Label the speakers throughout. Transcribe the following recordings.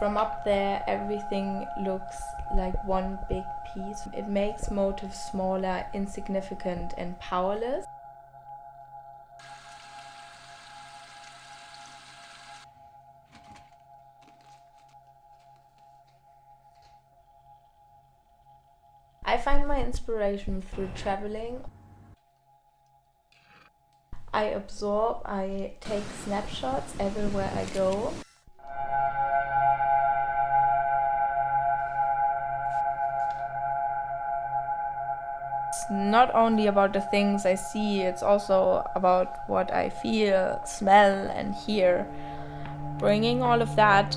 Speaker 1: From up there, everything looks like one big piece. It makes motifs smaller, insignificant, and powerless. I find my inspiration through traveling. I absorb, I take snapshots everywhere I go. It's not only about the things I see, it's also about what I feel, smell, and hear. Bringing all of that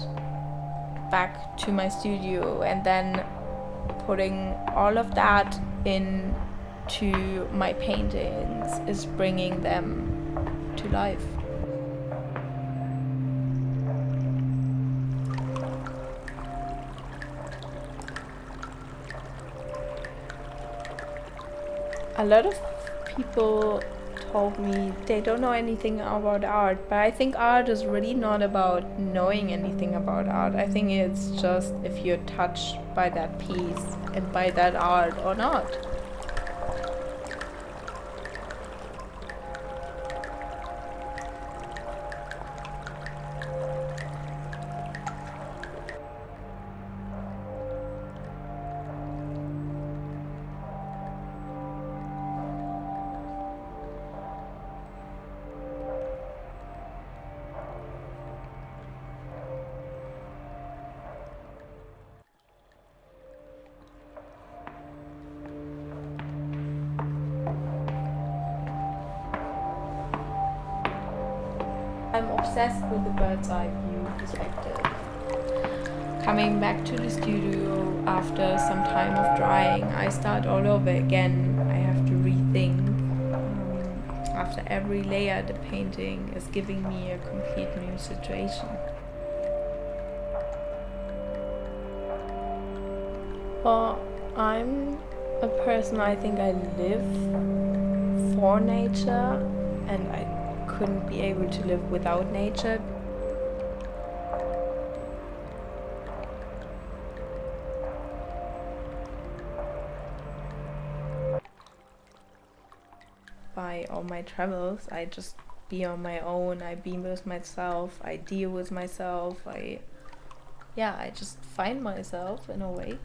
Speaker 1: back to my studio and then putting all of that into my paintings is bringing them to life. A lot of people told me they don't know anything about art, but I think art is really not about knowing anything about art. I think it's just if you're touched by that piece and by that art or not. I'm obsessed with the bird's eye view perspective. Coming back to the studio after some time of drying, I start all over again. I have to rethink. After every layer, the painting is giving me a complete new situation. Well, I'm a person, I think I live for nature, and I couldn't be able to live without nature. By all my travels, I just be on my own, I be with myself, I deal with myself, I just find myself in a way.